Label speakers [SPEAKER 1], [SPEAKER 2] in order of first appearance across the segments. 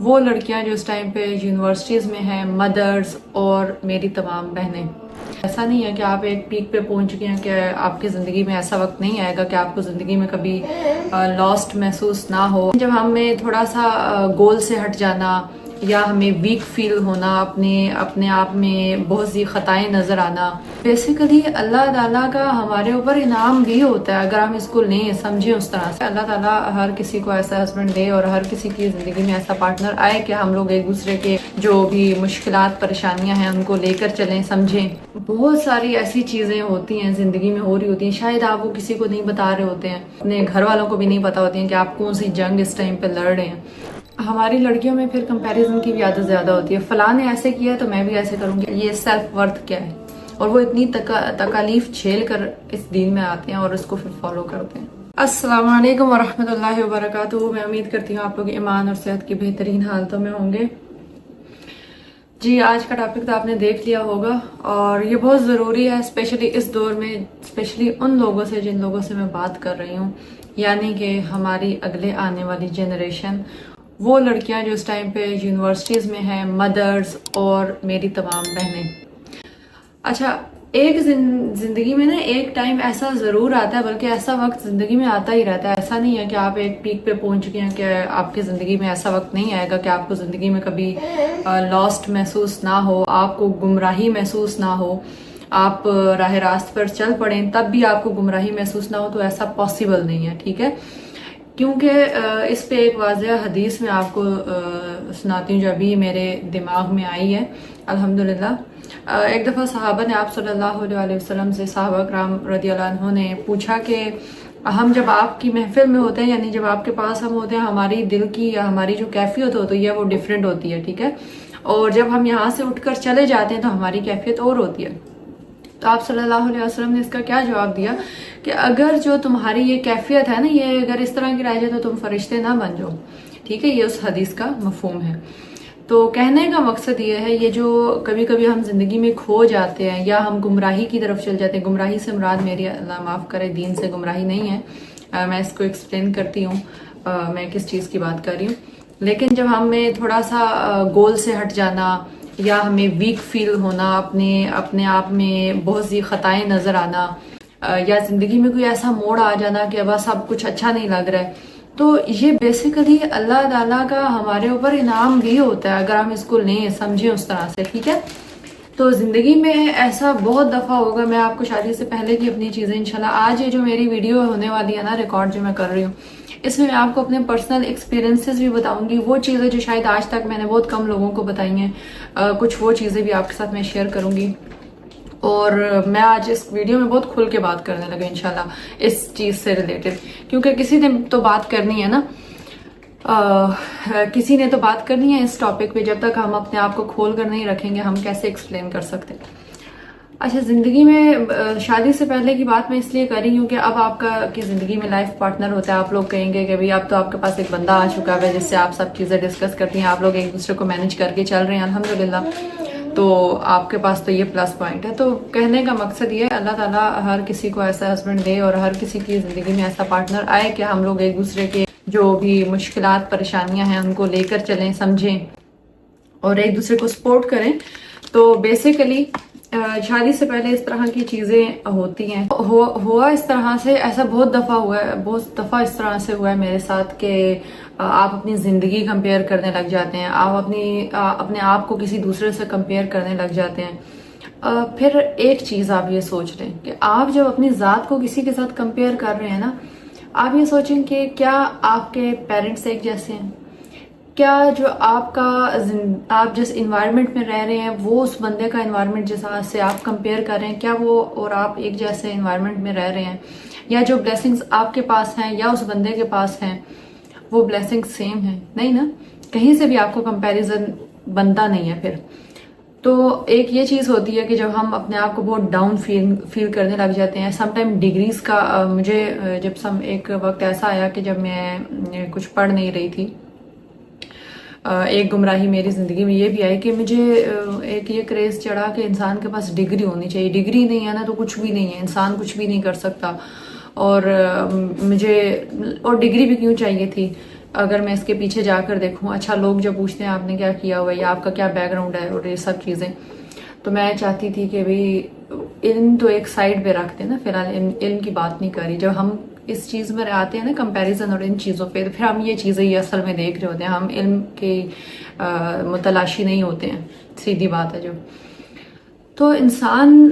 [SPEAKER 1] وہ لڑکیاں جو اس ٹائم پہ یونیورسٹیز میں ہیں، مدرز اور میری تمام بہنیں، ایسا نہیں ہے کہ آپ ایک پیک پہ پہنچ چکے ہیں کہ آپ کی زندگی میں ایسا وقت نہیں آئے گا کہ آپ کو زندگی میں کبھی لاسٹ محسوس نہ ہو۔ جب ہمیں تھوڑا سا گول سے ہٹ جانا یا ہمیں ویک فیل ہونا، اپنے آپ میں بہت سی خطائیں نظر آنا، بیسیکلی اللہ تعالیٰ کا ہمارے اوپر انعام بھی ہوتا ہے اگر ہم اس کو لیں سمجھیں اس طرح سے۔ اللہ تعالیٰ ہر کسی کو ایسا ہسبینڈ دے اور ہر کسی کی زندگی میں ایسا پارٹنر آئے کہ ہم لوگ ایک دوسرے کے جو بھی مشکلات پریشانیاں ہیں ان کو لے کر چلیں سمجھیں۔ بہت ساری ایسی چیزیں ہوتی ہیں زندگی میں ہو رہی ہوتی ہیں، شاید آپ وہ کسی کو نہیں بتا رہے ہوتے ہیں، اپنے گھر والوں کو بھی نہیں پتا ہوتی ہیں کہ آپ کون سی جنگ اس ٹائم پہ لڑ رہے ہیں۔ ہماری لڑکیوں میں پھر کمپیریزن کی بھی عادت زیادہ ہوتی ہے، فلاں نے ایسے کیا ہے تو میں بھی ایسے کروں گی۔ یہ سیلف ورتھ کیا ہے؟ اور وہ اتنی تکالیف جھیل کر اس دین میں آتے ہیں اور اس کو پھر فالو کرتے ہیں۔ السلام علیکم ورحمۃ اللہ وبرکاتہ۔ میں امید کرتی ہوں آپ لوگ ایمان اور صحت کی بہترین حالتوں میں ہوں گے۔ جی، آج کا ٹاپک تو آپ نے دیکھ لیا ہوگا اور یہ بہت ضروری ہے، اسپیشلی اس دور میں، اسپیشلی ان لوگوں سے جن لوگوں سے میں بات کر رہی ہوں، یعنی کہ ہماری اگلے آنے والی جنریشن، وہ لڑکیاں جو اس ٹائم پہ یونیورسٹیز میں ہیں، مدرز اور میری تمام بہنیں۔ اچھا، ایک زندگی میں نا ایک ٹائم ایسا ضرور آتا ہے، بلکہ ایسا وقت زندگی میں آتا ہی رہتا ہے۔ ایسا نہیں ہے کہ آپ ایک پیک پہ پہنچ چکے ہیں کہ آپ کی زندگی میں ایسا وقت نہیں آئے گا کہ آپ کو زندگی میں کبھی لاسٹ محسوس نہ ہو، آپ کو گمراہی محسوس نہ ہو، آپ راہ راست پر چل پڑیں تب بھی آپ کو گمراہی محسوس نہ ہو، تو ایسا پاسبل نہیں ہے، ٹھیک ہے؟ کیونکہ اس پہ ایک واضح حدیث میں آپ کو سناتی ہوں جو ابھی میرے دماغ میں آئی ہے الحمدللہ۔ ایک دفعہ صحابہ نے آپ صلی اللہ علیہ وسلم سے، صحابہ کرام رضی اللہ عنہ نے پوچھا کہ ہم جب آپ کی محفل میں ہوتے ہیں، یعنی جب آپ کے پاس ہم ہوتے ہیں، ہماری دل کی یا ہماری جو کیفیت ہوتی ہے وہ ڈیفرنٹ ہوتی ہے، ٹھیک ہے؟ اور جب ہم یہاں سے اٹھ کر چلے جاتے ہیں تو ہماری کیفیت اور ہوتی ہے۔ تو آپ صلی اللہ علیہ وسلم نے اس کا کیا جواب دیا کہ اگر جو تمہاری یہ کیفیت ہے نا، یہ اگر اس طرح کی رہ جائے تو تم فرشتے نہ بن جاؤ، ٹھیک ہے؟ یہ اس حدیث کا مفہوم ہے۔ تو کہنے کا مقصد یہ ہے، یہ جو کبھی کبھی ہم زندگی میں کھو جاتے ہیں یا ہم گمراہی کی طرف چل جاتے ہیں، گمراہی سے مراد، میری اللہ معاف کرے، دین سے گمراہی نہیں ہے، میں اس کو ایکسپلین کرتی ہوں میں کس چیز کی بات کر رہی ہوں۔ لیکن جب ہمیں تھوڑا سا گول سے ہٹ جانا یا ہمیں ویک فیل ہونا، اپنے آپ میں بہت سی خطائیں نظر آنا، یا زندگی میں کوئی ایسا موڑ آ جانا کہ بس اب کچھ اچھا نہیں لگ رہا ہے، تو یہ بیسیکلی اللہ تعالیٰ کا ہمارے اوپر انعام بھی ہوتا ہے اگر ہم اس کو لیں سمجھیں اس طرح سے، ٹھیک ہے؟ تو زندگی میں ایسا بہت دفعہ ہوگا، میں آپ کو شادی سے پہلے کی اپنی چیزیں انشاءاللہ، آج یہ جو میری ویڈیو ہونے والی ہے نا، ریکارڈ جو میں کر رہی ہوں، اس میں آپ کو اپنے پرسنل ایکسپیرینسز بھی بتاؤں گی، وہ چیزیں جو شاید آج تک میں نے بہت کم لوگوں کو بتائی ہیں، کچھ وہ چیزیں بھی آپ کے ساتھ میں شیئر کروں گی۔ اور میں آج اس ویڈیو میں بہت کھل کے بات کرنے لگا انشاءاللہ اس چیز سے ریلیٹڈ، کیونکہ کسی نے تو بات کرنی ہے نا، کسی نے تو بات کرنی ہے اس ٹاپک پہ۔ جب تک ہم اپنے آپ کو کھول کر نہیں رکھیں گے ہم کیسے ایکسپلین کر سکتے۔ اچھا، زندگی میں شادی سے پہلے کی بات میں اس لیے کر رہی ہوں کہ اب آپ کی زندگی میں لائف پارٹنر ہوتا ہے، آپ لوگ کہیں گے کہ بھئی اب تو آپ کے پاس ایک بندہ آ چکا ہے جس سے آپ سب چیزیں ڈسکس کرتی ہیں، آپ لوگ ایک دوسرے کو مینج کر کے چل رہے ہیں الحمدللہ، تو آپ کے پاس تو یہ پلس پوائنٹ ہے۔ تو کہنے کا مقصد یہ ہے، اللہ تعالیٰ ہر کسی کو ایسا ہسبینڈ دے اور ہر کسی کی زندگی میں ایسا پارٹنر آئے کہ ہم لوگ ایک دوسرے کے جو بھی مشکلات پریشانیاں ہیں ان کو لے کر چلیں سمجھیں اور ایک دوسرے کو سپورٹ کریں۔ تو بیسیکلی شادی سے پہلے اس طرح کی چیزیں ہوتی ہیں، ہوا اس طرح سے، ایسا بہت دفعہ اس طرح سے ہوا ہے میرے ساتھ کہ آپ اپنی زندگی کمپیئر کرنے لگ جاتے ہیں، آپ اپنے آپ کو کسی دوسرے سے کمپیئر کرنے لگ جاتے ہیں۔ پھر ایک چیز آپ یہ سوچ لیں کہ آپ جب اپنی ذات کو کسی کے ساتھ کمپیئر کر رہے ہیں نا، آپ یہ سوچیں کہ کیا آپ کے پیرنٹس ایک جیسے ہیں؟ کیا جو آپ جس انوائرمنٹ میں رہ رہے ہیں وہ اس بندے کا انوائرمنٹ جس سے آپ کمپیئر کر رہے ہیں، کیا وہ اور آپ ایک جیسے انوائرمنٹ میں رہ رہے ہیں؟ یا جو بلیسنگز آپ کے پاس ہیں یا اس بندے کے پاس ہیں وہ بلیسنگز سیم ہیں؟ نہیں نا، کہیں سے بھی آپ کو کمپیریزن بنتا نہیں ہے۔ پھر تو ایک یہ چیز ہوتی ہے کہ جب ہم اپنے آپ کو بہت ڈاؤن فیل کرنے لگ جاتے ہیں، سم ٹائم ڈگریز کا، مجھے ایک وقت ایسا آیا کہ جب میں کچھ پڑھ نہیں رہی تھی، ایک گمراہی میری زندگی میں یہ بھی آئی کہ مجھے ایک یہ کریز چڑھا کہ انسان کے پاس ڈگری ہونی چاہیے، ڈگری نہیں ہے نا تو کچھ بھی نہیں ہے، انسان کچھ بھی نہیں کر سکتا۔ اور ڈگری بھی کیوں چاہیے تھی؟ اگر میں اس کے پیچھے جا کر دیکھوں، اچھا لوگ جو پوچھتے ہیں آپ نے کیا کیا ہوا ہے یا آپ کا کیا بیک گراؤنڈ ہے اور یہ سب چیزیں، تو میں چاہتی تھی کہ بھئی علم تو ایک سائڈ پہ رکھتے ہیں نا، فی الحال علم کی بات نہیں کری. جب ہم اس چیز میں آتے ہیں نا کمپیریزن اور ان چیزوں پہ، تو پھر ہم یہ چیزیں یہ اصل میں دیکھ رہے ہوتے ہیں، ہم علم کے متلاشی نہیں ہوتے ہیں، سیدھی بات ہے جو. تو انسان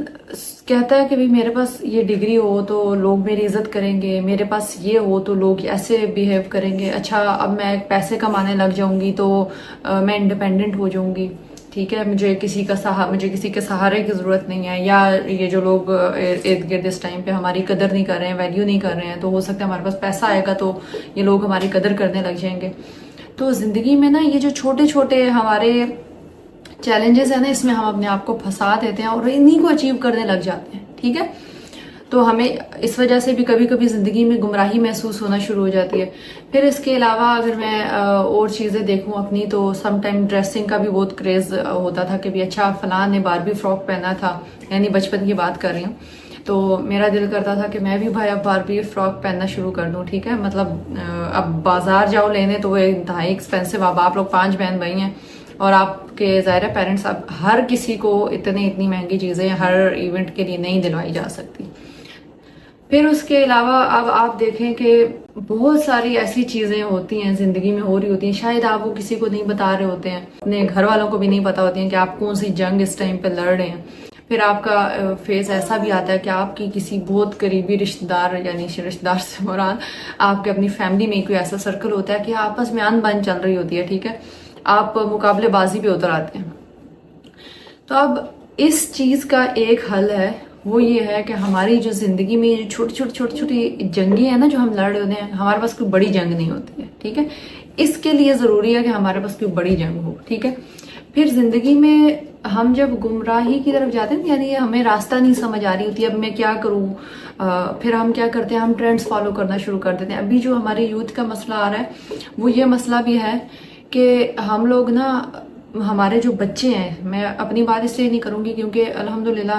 [SPEAKER 1] کہتا ہے کہ بھئی میرے پاس یہ ڈگری ہو تو لوگ میری عزت کریں گے، میرے پاس یہ ہو تو لوگ ایسے بیہیو کریں گے، اچھا اب میں پیسے کمانے لگ جاؤں گی تو میں انڈیپینڈنٹ ہو جاؤں گی، ٹھیک ہے، مجھے کسی کے سہارے کی ضرورت نہیں ہے. یا یہ جو لوگ ارد گرد اس ٹائم پہ ہماری قدر نہیں کر رہے ہیں، ویلیو نہیں کر رہے ہیں، تو ہو سکتا ہے ہمارے پاس پیسہ آئے گا تو یہ لوگ ہماری قدر کرنے لگ جائیں گے. تو زندگی میں نا یہ جو چھوٹے چھوٹے ہمارے چیلنجز ہیں نا، اس میں ہم اپنے آپ کو پھنسا دیتے ہیں اور انہی کو اچیو کرنے لگ جاتے ہیں، ٹھیک ہے. تو ہمیں اس وجہ سے بھی کبھی کبھی زندگی میں گمراہی محسوس ہونا شروع ہو جاتی ہے. پھر اس کے علاوہ اگر میں اور چیزیں دیکھوں اپنی، تو سم ٹائم ڈریسنگ کا بھی بہت کریز ہوتا تھا کہ بھی اچھا فلاں نے باربی فراک پہنا تھا، یعنی بچپن کی بات کر رہی ہوں، تو میرا دل کرتا تھا کہ میں بھی بھائی اب باربی فراک پہننا شروع کر دوں، ٹھیک ہے. مطلب اب بازار جاؤ لینے تو وہ انتہائی ایکسپینسو، اب آپ لوگ 5 بہن بھائی ہیں اور آپ کے ظاہر پیرنٹس، اب ہر کسی کو اتنی مہنگی چیزیں ہر ایونٹ کے لیے نہیں دلوائی جا سکتی. پھر اس کے علاوہ اب آپ دیکھیں کہ بہت ساری ایسی چیزیں ہوتی ہیں زندگی میں ہو رہی ہوتی ہیں، شاید آپ وہ کسی کو نہیں بتا رہے ہوتے ہیں، اپنے گھر والوں کو بھی نہیں پتا ہوتی ہیں کہ آپ کون سی جنگ اس ٹائم پہ لڑ رہے ہیں. پھر آپ کا فیز ایسا بھی آتا ہے کہ آپ کی کسی بہت قریبی رشتہ دار، یعنی رشتہ دار سے مراد آپ کے اپنی فیملی میں کوئی ایسا سرکل ہوتا ہے کہ آپس میں آن بان چل رہی ہوتی ہے، ٹھیک ہے، آپ مقابلے بازی پہ اتر آتے ہیں. تو اب اس چیز کا ایک حل ہے، وہ یہ ہے کہ ہماری جو زندگی میں جو چھوٹی چھوٹی جنگیں ہیں نا جو ہم لڑ رہے ہوتے ہیں، ہمارے پاس کوئی بڑی جنگ نہیں ہوتی ہے، ٹھیک ہے. اس کے لیے ضروری ہے کہ ہمارے پاس کوئی بڑی جنگ ہو، ٹھیک ہے. پھر زندگی میں ہم جب گمراہی کی طرف جاتے ہیں، یعنی ہمیں راستہ نہیں سمجھ آ رہی ہوتی اب میں کیا کروں، پھر ہم کیا کرتے ہیں، ہم ٹرینڈز فالو کرنا شروع کر دیتے ہیں. ابھی جو ہماری یوتھ کا مسئلہ آ رہا ہے وہ یہ مسئلہ بھی ہے کہ ہم لوگ نا، ہمارے جو بچے ہیں، میں اپنی بات اس لیے نہیں کروں گی کیونکہ الحمدللہ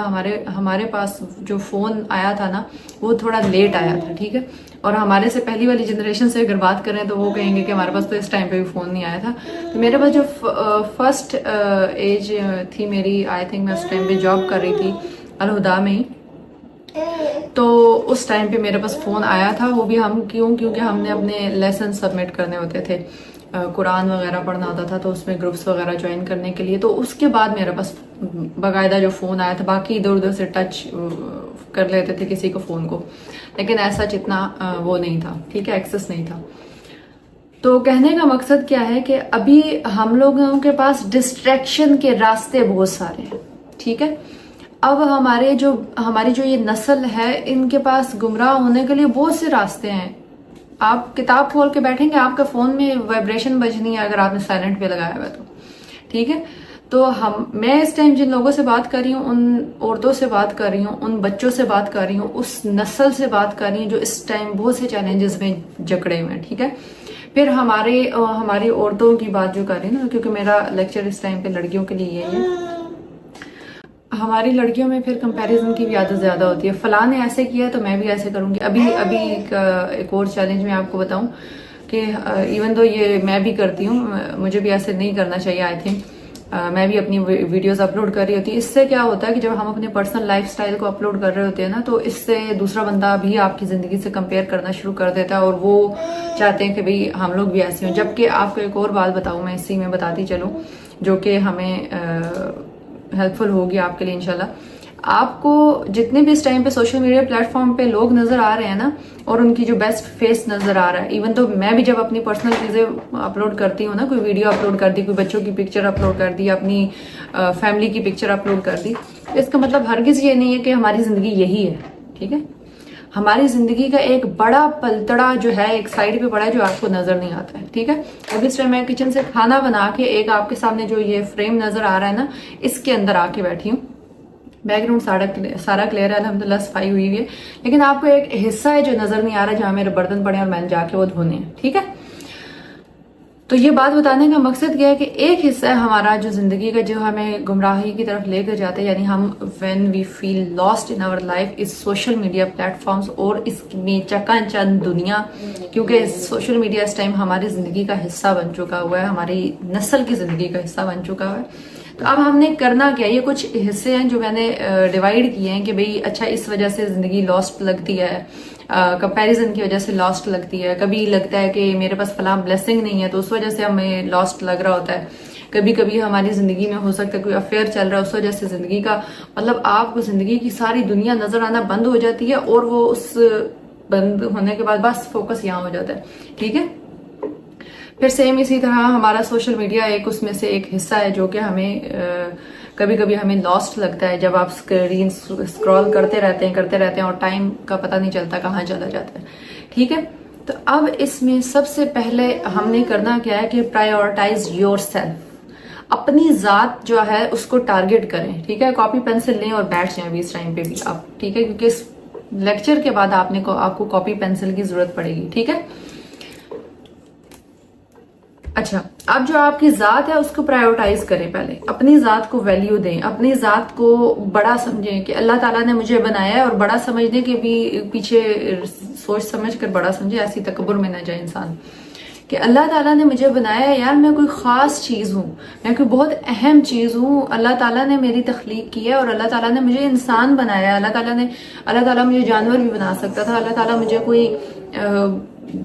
[SPEAKER 1] ہمارے پاس جو فون آیا تھا نا وہ تھوڑا لیٹ آیا تھا، ٹھیک ہے. اور ہمارے سے پہلی والی جنریشن سے اگر بات کریں تو وہ کہیں گے کہ ہمارے پاس تو اس ٹائم پہ بھی فون نہیں آیا تھا. تو میرے پاس جو فرسٹ ایج تھی میری، آئی تھنک میں اس ٹائم پہ جاب کر رہی تھی الہدا میں ہی، تو اس ٹائم پہ میرے پاس فون آیا تھا. وہ بھی کیونکہ ہم نے اپنے لیسن سبمٹ کرنے ہوتے تھے، قرآن وغیرہ پڑھنا ہوتا تھا، تو اس میں گروپس وغیرہ جوائن کرنے کے لیے. تو اس کے بعد میرے پاس باقاعدہ جو فون آیا تھا، باقی ادھر ادھر سے ٹچ کر لیتے تھے کسی کو فون کو، لیکن ایسا اتنا وہ نہیں تھا، ٹھیک ہے، ایکسس نہیں تھا. تو کہنے کا مقصد کیا ہے کہ ابھی ہم لوگوں کے پاس ڈسٹریکشن کے راستے بہت سارے ہیں، ٹھیک ہے. اب ہماری جو یہ نسل ہے، ان کے پاس گمراہ ہونے کے لیے بہت سے راستے ہیں. آپ کتاب کھول کے بیٹھیں گے، آپ کا فون میں وائبریشن بجنی ہے اگر آپ نے سائلنٹ پہ لگایا ہوا تو، ٹھیک ہے. تو میں اس ٹائم جن لوگوں سے بات کر رہی ہوں، ان عورتوں سے بات کر رہی ہوں، ان بچوں سے بات کر رہی ہوں، اس نسل سے بات کر رہی ہوں جو اس ٹائم بہت سے چیلنجز میں جکڑے ہوئے ہیں، ٹھیک ہے. پھر ہماری عورتوں کی بات جو کر رہی ہوں نا، کیونکہ میرا لیکچر اس ٹائم پہ لڑکیوں کے لیے یہی ہے. ہماری لڑکیوں میں پھر کمپیریزن کی بھی عادت زیادہ ہوتی ہے، فلاں نے ایسے کیا تو میں بھی ایسے کروں گی. ابھی ایک اور چیلنج میں آپ کو بتاؤں کہ ایون دو یہ میں بھی کرتی ہوں، مجھے بھی ایسے نہیں کرنا چاہیے، آئی تھنک میں بھی اپنی ویڈیوز اپلوڈ کر رہی ہوتی ہوں. اس سے کیا ہوتا ہے کہ جب ہم اپنے پرسنل لائف سٹائل کو اپلوڈ کر رہے ہوتے ہیں نا، تو اس سے دوسرا بندہ بھی آپ کی زندگی سے کمپیئر کرنا شروع کر دیتا ہے، اور وہ چاہتے ہیں کہ بھئی ہم لوگ بھی ایسے ہوں. جبکہ آپ کو ایک اور بات بتاؤں، میں اسی میں بتاتی چلوں جو کہ ہمیں ہیلپ فل ہوگی آپ کے لیے انشاءاللہ. آپ کو جتنے بھی اس ٹائم پہ سوشل میڈیا پلیٹ فارم پہ لوگ نظر آ رہے ہیں نا، اور ان کی جو بیسٹ فیس نظر آ رہا ہے، ایون تو میں بھی جب اپنی پرسنل چیزیں اپلوڈ کرتی ہوں نا، کوئی ویڈیو اپلوڈ کر دی، کوئی بچوں کی پکچر اپلوڈ کر دی، اپنی فیملی کی پکچر اپلوڈ کر دی، اس کا مطلب ہرگز یہ نہیں ہے کہ ہماری زندگی یہی ہے، ٹھیک ہے. ہماری زندگی کا ایک بڑا پلتڑا جو ہے ایک سائڈ پہ پڑا ہے جو آپ کو نظر نہیں آتا ہے، ٹھیک ہے. اب اس ٹائم میں کچن سے کھانا بنا کے ایک آپ کے سامنے جو یہ فریم نظر آ رہا ہے نا، اس کے اندر آ کے بیٹھی ہوں. بیک گراؤنڈ سارا کلیئر ہے الحمدللہ، صفائی ہوئی ہے، لیکن آپ کو ایک حصہ ہے جو نظر نہیں آ رہا، جہاں میرے برتن پڑے اور میں نے جا کے وہ دھونے ہیں، ٹھیک ہے. تو یہ بات بتانے کا مقصد کیا ہے کہ ایک حصہ ہے ہمارا جو زندگی کا جو ہمیں گمراہی کی طرف لے کر جاتے ہیں، یعنی ہم when we feel lost in our life is social media platforms اور اس میں چکا چند دنیا، کیونکہ سوشل میڈیا اس ٹائم ہماری زندگی کا حصہ بن چکا ہوا ہے، ہماری نسل کی زندگی کا حصہ بن چکا ہوا ہے۔ تو اب ہم نے کرنا کیا، یہ کچھ حصے ہیں جو میں نے ڈیوائیڈ کیے ہیں کہ بھئی اچھا اس وجہ سے زندگی لاسٹ لگتی ہے، کمپیریزن کی وجہ سے لاسٹ لگتی ہے، کبھی لگتا ہے کہ میرے پاس فلاں بلیسنگ نہیں ہے تو اس وجہ سے ہمیں لاسٹ لگ رہا ہوتا ہے، کبھی کبھی ہماری زندگی میں ہو سکتا ہے کوئی افیئر چل رہا ہے اس وجہ سے زندگی کا مطلب آپ کو زندگی کی ساری دنیا نظر آنا بند ہو جاتی ہے، اور وہ اس بند ہونے کے بعد بس فوکس یہاں ہو جاتا ہے، ٹھیک ہے۔ پھر سیم اسی طرح ہمارا سوشل میڈیا ایک اس میں سے ایک حصہ ہے جو کہ ہمیں کبھی کبھی ہمیں لاسٹ لگتا ہے، جب آپ اسکرین اسکرول کرتے رہتے ہیں اور ٹائم کا پتہ نہیں چلتا کہاں چلا جاتا ہے، ٹھیک ہے۔ تو اب اس میں سب سے پہلے ہم نے کرنا کیا ہے کہ پرائیورٹائز یور سیلف، اپنی ذات جو ہے اس کو ٹارگٹ کریں، ٹھیک ہے۔ کاپی پینسل لیں اور بیٹھ جائیں ابھی اس ٹائم پہ بھی آپ، ٹھیک ہے، کیونکہ اس لیکچر کے بعد آپ کو کاپی پینسل کی ضرورت پڑے گی، ٹھیک ہے۔ اچھا، اب جو آپ کی ذات ہے اس کو پرائیورٹائز کریں، پہلے اپنی ذات کو ویلیو دیں، اپنی ذات کو بڑا سمجھیں کہ اللہ تعالیٰ نے مجھے بنایا ہے، اور بڑا سمجھنے کے بھی پیچھے سوچ سمجھ کر بڑا سمجھے، ایسی تکبر میں نہ جائے انسان کہ اللہ تعالیٰ نے مجھے بنایا ہے، یار میں کوئی خاص چیز ہوں، میں کوئی بہت اہم چیز ہوں، اللہ تعالیٰ نے میری تخلیق کی ہے اور اللہ تعالیٰ نے مجھے انسان بنایا ہے، اللہ تعالیٰ مجھے جانور بھی بنا سکتا تھا، اللہ تعالیٰ مجھے کوئی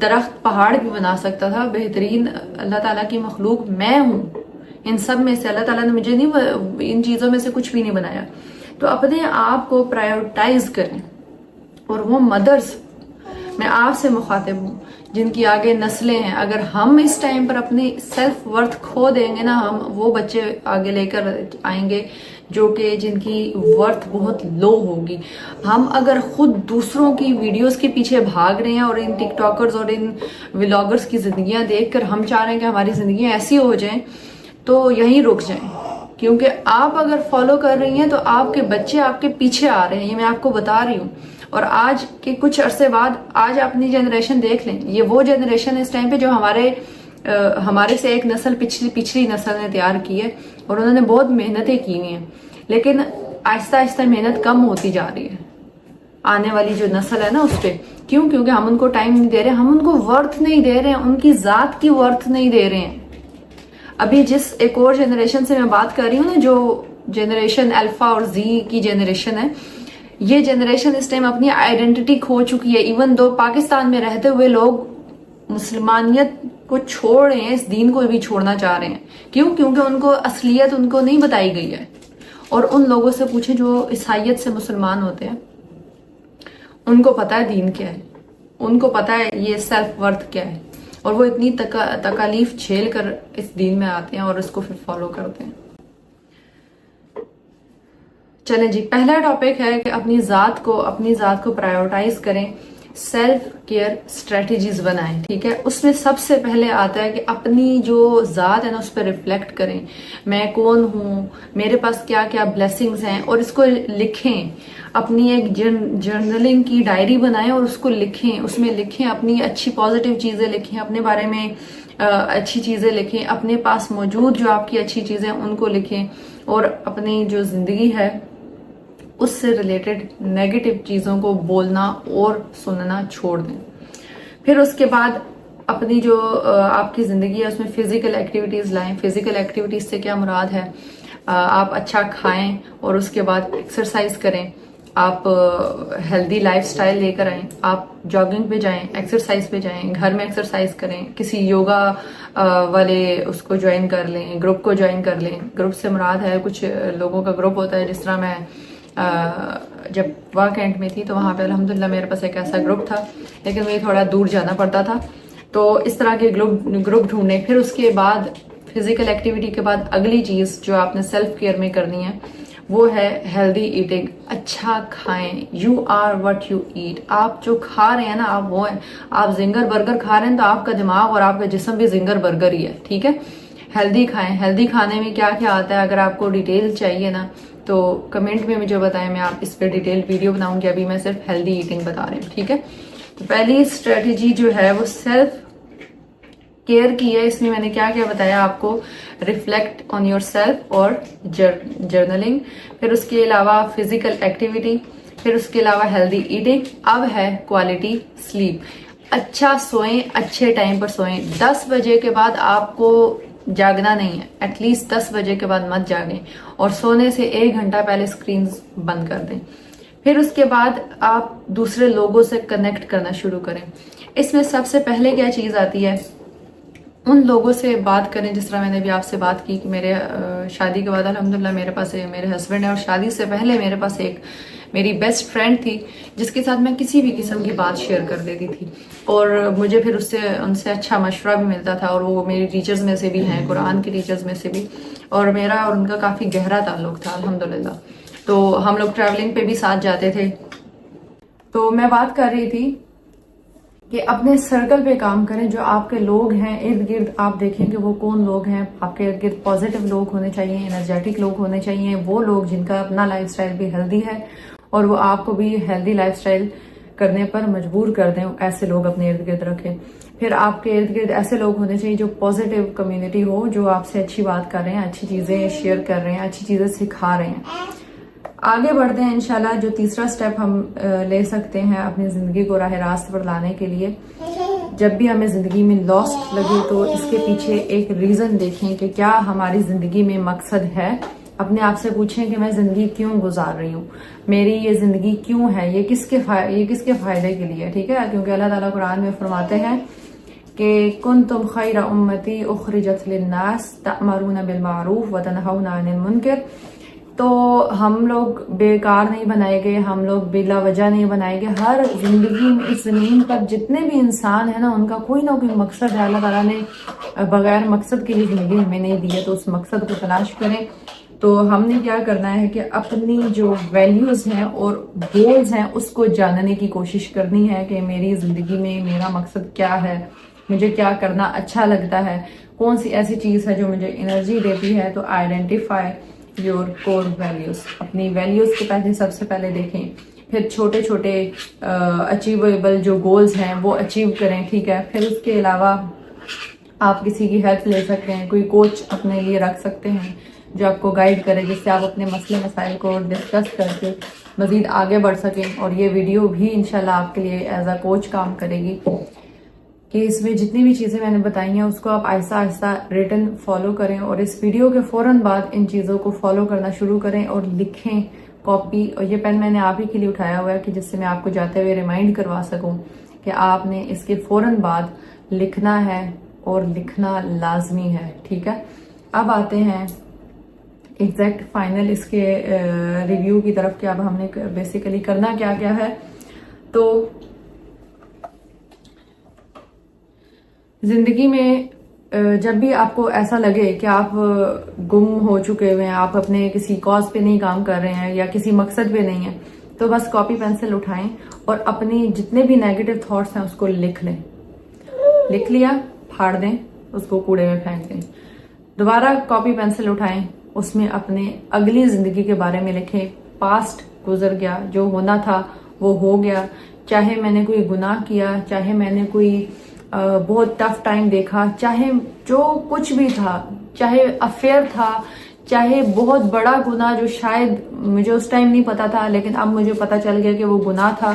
[SPEAKER 1] درخت پہاڑ بھی بنا سکتا تھا، بہترین اللہ تعالیٰ کی مخلوق میں ہوں، ان سب میں سے اللہ تعالیٰ نے مجھے ان چیزوں میں سے کچھ بھی نہیں بنایا۔ تو اپنے آپ کو پرائیورٹائز کریں، اور وہ مدرس، میں آپ سے مخاطب ہوں جن کی آگے نسلیں ہیں، اگر ہم اس ٹائم پر اپنی سیلف ورتھ کھو دیں گے نا، ہم وہ بچے آگے لے کر آئیں گے جو کہ جن کی ورتھ بہت لو ہوگی۔ ہم اگر خود دوسروں کی ویڈیوز کے پیچھے بھاگ رہے ہیں اور ان ٹک ٹاکرز اور ان ولاگرز کی زندگیاں دیکھ کر ہم چاہ رہے ہیں کہ ہماری زندگیاں ایسی ہو جائیں، تو یہیں رک جائیں، کیونکہ آپ اگر فالو کر رہی ہیں تو آپ کے بچے آپ کے پیچھے آ رہے ہیں، یہ میں آپ کو بتا رہی ہوں۔ اور آج کے کچھ عرصے بعد آج اپنی جنریشن دیکھ لیں، یہ وہ جنریشن اس ٹائم پہ جو ہمارے سے ایک نسل پچھلی نسل نے تیار کی ہے، اور انہوں نے بہت محنتیں کی ہوئی ہیں، لیکن آہستہ آہستہ محنت کم ہوتی جا رہی ہے آنے والی جو نسل ہے نا اس پہ۔ کیوں؟ کیونکہ ہم ان کو ٹائم نہیں دے رہے، ہم ان کو ورتھ نہیں دے رہے ہیں، ان کی ذات کی ورتھ نہیں دے رہے ہیں۔ ابھی جس ایک اور جنریشن سے میں بات کر رہی ہوں نا، جو جنریشن الفا اور زی کی جنریشن ہے، یہ جنریشن اس ٹائم اپنی آئیڈینٹی کھو چکی ہے، ایون دو پاکستان میں رہتے ہوئے لوگ مسلمانیت کو چھوڑ رہے ہیں، اس دین کو بھی چھوڑنا چاہ رہے ہیں۔ کیوں؟ کیونکہ ان کو اصلیت ان کو نہیں بتائی گئی ہے۔ اور ان لوگوں سے پوچھیں جو عیسائیت سے مسلمان ہوتے ہیں، ان کو پتا ہے دین کیا ہے، ان کو پتا ہے یہ سیلف ورتھ کیا ہے، اور وہ اتنی تکالیف جھیل کر اس دین میں آتے ہیں اور اس کو پھر فالو کرتے ہیں۔ چلیں جی، پہلا ٹاپک ہے کہ اپنی ذات کو پرائیورٹائز کریں، سیلف کیئر اسٹریٹجیز بنائیں، ٹھیک ہے۔ اس میں سب سے پہلے آتا ہے کہ اپنی جو ذات ہے نا اس پہ ریفلیکٹ کریں، میں کون ہوں، میرے پاس کیا کیا بلیسنگز ہیں، اور اس کو لکھیں، اپنی ایک جرنلنگ کی ڈائری بنائیں اور اس کو لکھیں، اس میں لکھیں اپنی اچھی پازیٹیو چیزیں لکھیں، اپنے بارے میں اچھی چیزیں لکھیں، اپنے پاس موجود جو آپ کی اچھی چیزیں ان کو لکھیں، اور اپنی جو زندگی ہے اس سے ریلیٹڈ نیگیٹو چیزوں کو بولنا اور سننا چھوڑ دیں۔ پھر اس کے بعد اپنی جو آپ کی زندگی ہے اس میں فزیکل ایکٹیویٹیز لائیں۔ فزیکل ایکٹیویٹیز سے کیا مراد ہے؟ آپ اچھا کھائیں اور اس کے بعد ایکسرسائز کریں، آپ ہیلدی لائف سٹائل لے کر آئیں، آپ جاگنگ پہ جائیں، ایکسرسائز پہ جائیں، گھر میں ایکسرسائز کریں، کسی یوگا والے اس کو جوائن کر لیں، گروپ کو جوائن کر لیں۔ گروپ سے مراد ہے کچھ لوگوں کا گروپ ہوتا ہے، جس طرح میں جب وہاں کینٹ میں تھی تو وہاں پہ الحمدللہ میرے پاس ایک ایسا گروپ تھا، لیکن مجھے تھوڑا دور جانا پڑتا تھا، تو اس طرح کے گروپ ڈھونڈیں۔ پھر اس کے بعد فزیکل ایکٹیویٹی کے بعد اگلی چیز جو آپ نے سیلف کیئر میں کرنی ہے وہ ہے ہیلدی ایٹنگ، اچھا کھائیں۔ You are what you eat, آپ جو کھا رہے ہیں نا آپ وہ ہیں۔ آپ زنگر برگر کھا رہے ہیں تو آپ کا دماغ اور آپ کا جسم بھی زنگر برگر ہی ہے، ٹھیک ہے۔ ہیلدی کھائیں۔ ہیلدی کھانے میں کیا کیا آتا ہے، اگر آپ کو ڈیٹیل چاہیے نا تو کمنٹ میں مجھے بتائیں، میں آپ اس پہ ڈیٹیل ویڈیو بناؤں گی، ابھی میں صرف ہیلدی ایٹنگ بتا رہی ہوں، ٹھیک ہے۔ تو پہلی اسٹریٹجی جو ہے وہ سیلف کیئر کی ہے اس میں میں نے کیا کیا بتایا آپ کو. ریفلیکٹ آن یور سیلف اور جرنلنگ, پھر اس کے علاوہ فزیکل ایکٹیویٹی, پھر اس کے علاوہ ہیلدی ایٹنگ. اب ہے کوالٹی سلیپ. اچھا سوئیں, اچھے ٹائم پر سوئیں. 10 بجے کے بعد آپ کو جاگنا نہیں ہے, ایٹ لیسٹ 10 بجے کے بعد مت جاگیں, اور سونے سے 1 گھنٹہ پہلے اسکرینز بند کر دیں. پھر اس کے بعد آپ دوسرے لوگوں سے کنیکٹ کرنا شروع کریں. اس میں سب سے پہلے کیا چیز آتی ہے, ان لوگوں سے بات کریں. جس طرح میں نے بھی آپ سے بات کی کہ میرے شادی کے بعد الحمدللہ میرے پاس میرے ہسبینڈ ہے, اور شادی سے پہلے میرے پاس ایک میری بیسٹ فرینڈ تھی جس کے ساتھ میں کسی بھی قسم کی بات شیئر کر دیتی تھی, اور مجھے پھر ان سے اچھا مشورہ بھی ملتا تھا, اور وہ میری ٹیچرز میں سے بھی ہیں, قرآن کے ٹیچرز میں سے بھی, اور میرا اور ان کا کافی گہرا تعلق تھا الحمدللہ. تو ہم لوگ ٹریولنگ پہ بھی ساتھ جاتے تھے. تو میں بات کر رہی تھی کہ اپنے سرکل پہ کام کریں. جو آپ کے لوگ ہیں ارد گرد, آپ دیکھیں کہ وہ کون لوگ ہیں آپ کے ارد گرد. پازیٹیو لوگ ہونے چاہیے, انرجیٹک لوگ ہونے چاہیے, وہ لوگ جن کا اپنا لائف سٹائل بھی ہیلدی ہے اور وہ آپ کو بھی ہیلدی لائف سٹائل کرنے پر مجبور کر دیں. ایسے لوگ اپنے ارد گرد رکھیں. پھر آپ کے ارد گرد ایسے لوگ ہونے چاہیے جو پازیٹیو کمیونٹی ہو, جو آپ سے اچھی بات کر رہے ہیں, اچھی چیزیں شیئر کر رہے ہیں, اچھی چیزیں سکھا رہے ہیں. آگے بڑھتے ہیں انشاءاللہ. جو تیسرا سٹیپ ہم لے سکتے ہیں اپنی زندگی کو راہ راست پر لانے کے لیے, جب بھی ہمیں زندگی میں لاسٹ لگے تو اس کے پیچھے ایک ریزن دیکھیں کہ کیا ہماری زندگی میں مقصد ہے. اپنے آپ سے پوچھیں کہ میں زندگی کیوں گزار رہی ہوں, میری یہ زندگی کیوں ہے, یہ کس کے فائدے کے لیے, ٹھیک ہے. کیونکہ اللہ تعالیٰ قرآن میں فرماتے ہیں کہ کنتم خیر امتی اخرجت للناس تأمرون بالمعروف وتنہون عن المنکر. تو ہم لوگ بیکار نہیں بنائے گئے, ہم لوگ بلا وجہ نہیں بنائے گئے. ہر زندگی میں اس زمین پر جتنے بھی انسان ہیں نا, ان کا کوئی نہ کوئی مقصد ہے. اللہ تعالیٰ نے بغیر مقصد کے لیے زندگی ہمیں نہیں دی ہے, تو اس مقصد کو تلاش کریں. تو ہم نے کیا کرنا ہے کہ اپنی جو ویلیوز ہیں اور گولز ہیں اس کو جاننے کی کوشش کرنی ہے کہ میری زندگی میں میرا مقصد کیا ہے, مجھے کیا کرنا اچھا لگتا ہے, کون سی ایسی چیز ہے جو مجھے انرجی دیتی ہے. تو آئیڈینٹیفائی یور کور ویلیوز. اپنی ویلیوز کو پہلے سب سے پہلے دیکھیں, پھر چھوٹے چھوٹے اچیویبل جو گولز ہیں وہ اچیو کریں, ٹھیک ہے. پھر اس کے علاوہ آپ کسی کی ہیلپ لے سکتے ہیں, کوئی کوچ اپنے لیے رکھ سکتے ہیں جو آپ کو گائیڈ کرے, جس سے آپ اپنے مسئلے مسائل کو ڈسکس کر کے مزید آگے بڑھ سکیں. اور یہ ویڈیو بھی انشاءاللہ آپ کے لیے ایز اے کوچ کام کرے گی کہ اس میں جتنی بھی چیزیں میں نے بتائی ہیں اس کو آپ آہستہ آہستہ ریٹن فالو کریں, اور اس ویڈیو کے فوراً بعد ان چیزوں کو فالو کرنا شروع کریں اور لکھیں کاپی. اور یہ پین میں نے آپ ہی کے لیے اٹھایا ہوا ہے کہ جس سے میں آپ کو جاتے ہوئے ریمائنڈ کروا سکوں کہ آپ نے اس کے فوراً بعد لکھنا ہے, اور لکھنا لازمی ہے, ٹھیک ہے. اب آتے ہیں ایگزیکٹ فائنل اس کے ریویو کی طرف کہ اب ہم نے بیسیکلی کرنا کیا کیا ہے. تو زندگی میں جب بھی آپ کو ایسا لگے کہ آپ گم ہو چکے ہوئے ہیں, آپ اپنے کسی کاز پہ نہیں کام کر رہے ہیں یا کسی مقصد پہ نہیں ہیں, تو بس کاپی پینسل اٹھائیں اور اپنی جتنے بھی نیگیٹو تھاٹس ہیں اس کو لکھ لیں. لکھ لیا, پھاڑ دیں, اس کو کوڑے میں پھینک دیں. دوبارہ کاپی پینسل اٹھائیں, اس میں اپنے اگلی زندگی کے بارے میں لکھیں. پاسٹ گزر گیا, جو ہونا تھا وہ ہو گیا. چاہے میں نے کوئی گناہ کیا, چاہے میں نے کوئی بہت ٹف ٹائم دیکھا, چاہے جو کچھ بھی تھا, چاہے افیئر تھا, چاہے بہت بڑا گناہ جو شاید مجھے اس ٹائم نہیں پتا تھا لیکن اب مجھے پتا چل گیا کہ وہ گناہ تھا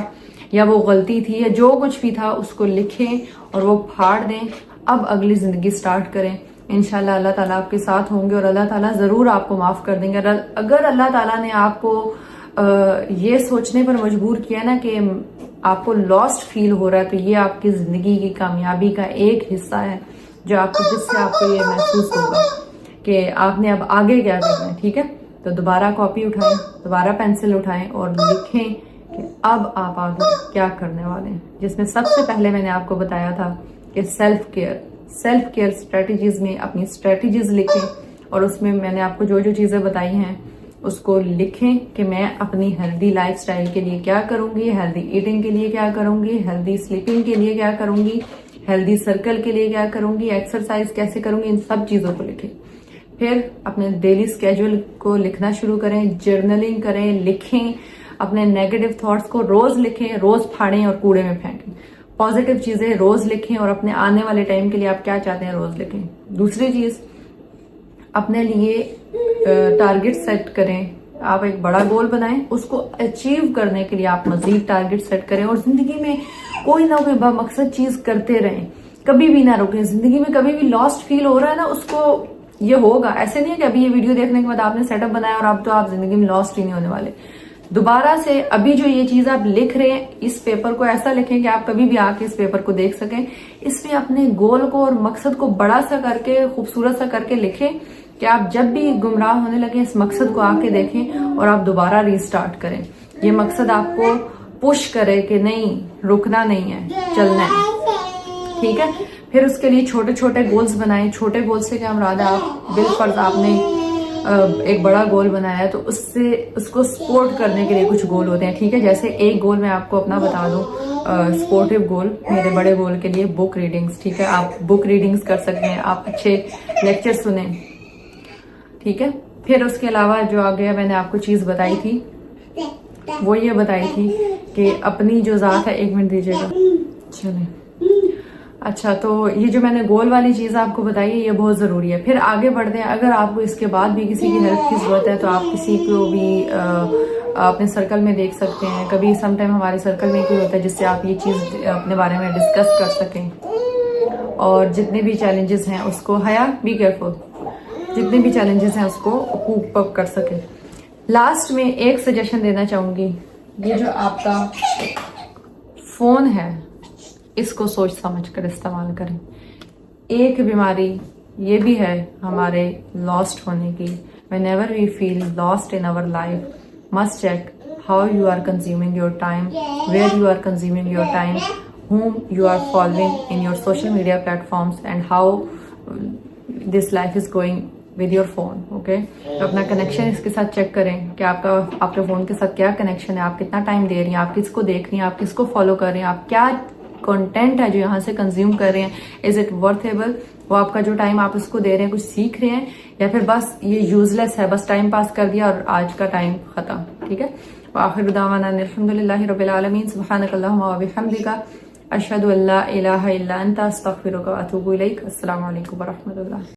[SPEAKER 1] یا وہ غلطی تھی, یا جو کچھ بھی تھا اس کو لکھیں اور وہ پھاڑ دیں. اب اگلی زندگی سٹارٹ کریں. انشاءاللہ اللہ تعالیٰ آپ کے ساتھ ہوں گے, اور اللہ تعالیٰ ضرور آپ کو معاف کر دیں گے. اگر اللہ تعالیٰ نے آپ کو یہ سوچنے پر مجبور کیا نا کہ آپ کو لاسٹ فیل ہو رہا ہے, تو یہ آپ کی زندگی کی کامیابی کا ایک حصہ ہے جو آپ کو, جس سے آپ کو یہ محسوس ہوگا کہ آپ نے اب آگے کیا کرنا ہے, ٹھیک ہے. تو دوبارہ کاپی اٹھائیں, دوبارہ پینسل اٹھائیں اور لکھیں کہ اب آپ آگے کیا کرنے والے ہیں. جس میں سب سے پہلے میں نے آپ کو بتایا تھا کہ سیلف کیئر اسٹریٹجیز میں اپنی اسٹریٹجیز لکھیں, اور اس میں میں نے آپ کو جو جو چیزیں بتائی ہیں اس کو لکھیں کہ میں اپنی ہیلدی لائف سٹائل کے لیے کیا کروں گی, ہیلدی ایٹنگ کے لیے کیا کروں گی, ہیلدی سلیپنگ کے لیے کیا کروں گی, ہیلدی سرکل کے لیے کیا کروں گی, ایکسرسائز کیسے کروں گی. ان سب چیزوں کو لکھیں. پھر اپنے ڈیلی اسکیجول کو لکھنا شروع کریں, جرنلنگ کریں, لکھیں. اپنے نیگیٹو تھاٹس کو روز لکھیں, روز پھاڑیں اور کوڑے میں پھینکیں. پازیٹیو چیزیں روز لکھیں اور اپنے آنے والے ٹائم کے لیے آپ کیا چاہتے ہیں روز لکھیں. دوسری چیز، اپنے لیے ٹارگٹ سیٹ کریں. آپ ایک بڑا گول بنائیں، اس کو اچیو کرنے کے لیے آپ مزید ٹارگٹ سیٹ کریں، اور زندگی میں کوئی نہ کوئی بامقصد چیز کرتے رہیں. کبھی بھی نہ رکیں. زندگی میں کبھی بھی لاسٹ فیل ہو رہا ہے نا، اس کو یہ ہوگا. ایسے نہیں ہے کہ ابھی یہ ویڈیو دیکھنے کے بعد آپ نے سیٹ اپ بنایا اور اب تو آپ زندگی میں لاسٹ ہی نہیں ہونے والے. دوبارہ سے ابھی جو یہ چیز آپ لکھ رہے ہیں، اس پیپر کو ایسا لکھیں کہ آپ کبھی بھی آ کے اس پیپر کو دیکھ سکیں. اس میں اپنے گول کو اور مقصد کو بڑا سا کر کے، خوبصورت سا کر کے لکھیں کہ آپ جب بھی گمراہ ہونے لگے اس مقصد کو آ کے دیکھیں اور آپ دوبارہ ریسٹارٹ کریں. یہ مقصد آپ کو پش کرے کہ نہیں، رکنا نہیں ہے، چلنا ہے. ٹھیک ہے. پھر اس کے لیے چھوٹے چھوٹے گولز بنائیں. چھوٹے گول سے کیا مراد ہے، آپ بالفرض آپ نے ایک بڑا گول بنایا ہے تو اس کو سپورٹ کرنے کے لیے کچھ گول ہوتے ہیں. ٹھیک ہے. جیسے ایک گول میں آپ کو اپنا بتا دوں، سپورٹیو گول میرے بڑے گول کے لیے بک ریڈنگز. ٹھیک ہے. آپ بک ریڈنگز کر سکتے ہیں، آپ اچھے لیکچر سنیں. ٹھیک ہے. پھر اس کے علاوہ جو آگے میں نے آپ کو چیز بتائی تھی وہ یہ بتائی تھی کہ اپنی جو ذات ہے، 1 منٹ دیجیے گا. چلیں. اچھا، تو یہ جو میں نے گول والی چیز آپ کو بتائی ہے یہ بہت ضروری ہے. پھر آگے بڑھتے ہیں. اگر آپ کو اس کے بعد بھی کسی کی ہیلپ کی ضرورت ہے تو آپ کسی کو بھی اپنے سرکل میں دیکھ سکتے ہیں. کبھی سم ٹائم ہمارے سرکل میں کوئی ہوتا ہے جس سے آپ یہ چیز اپنے بارے میں ڈسکس کر سکیں، اور جتنے بھی چیلنجز ہیں اس کو بی کیئرفل، جتنے بھی چیلنجز ہیں اس کو کوپ اپ کر سکیں. لاسٹ میں ایک سجیشن دینا چاہوں گی، یہ جو آپ کا فون ہے اس کو سوچ سمجھ کر استعمال کریں. ایک بیماری یہ بھی ہے ہمارے لاسٹ ہونے کی. whenever we feel lost in our life, must check how you are consuming your time, where you are consuming your time, whom you are following in your social media platforms, and how this life is going with your phone. okay. اپنا connection اس کے ساتھ check کریں کہ آپ کے phone کے ساتھ کیا کنیکشن ہے، آپ کتنا ٹائم دے رہی ہیں، آپ کس کو دیکھ رہی ہیں، آپ کس کو فالو کر رہے ہیں، آپ کیا کنٹینٹ ہے جو یہاں سے کنزیوم کر رہے ہیں. Is it worthable? وہ آپ کا جو ٹائم آپ اس کو دے رہے ہیں کچھ سیکھ رہے ہیں، یا پھر بس یہ یوزلیس ہے، بس ٹائم پاس کر دیا اور آج کا ٹائم ختم. ٹھیک ہے. وآخر دعوانا الحمدللہ رب العالمین. سبحانک اللہم وبحمدک، اشہد ان لا الہ الا انت، استغفرک واتوب الیک. السلام علیکم ورحمۃ اللہ.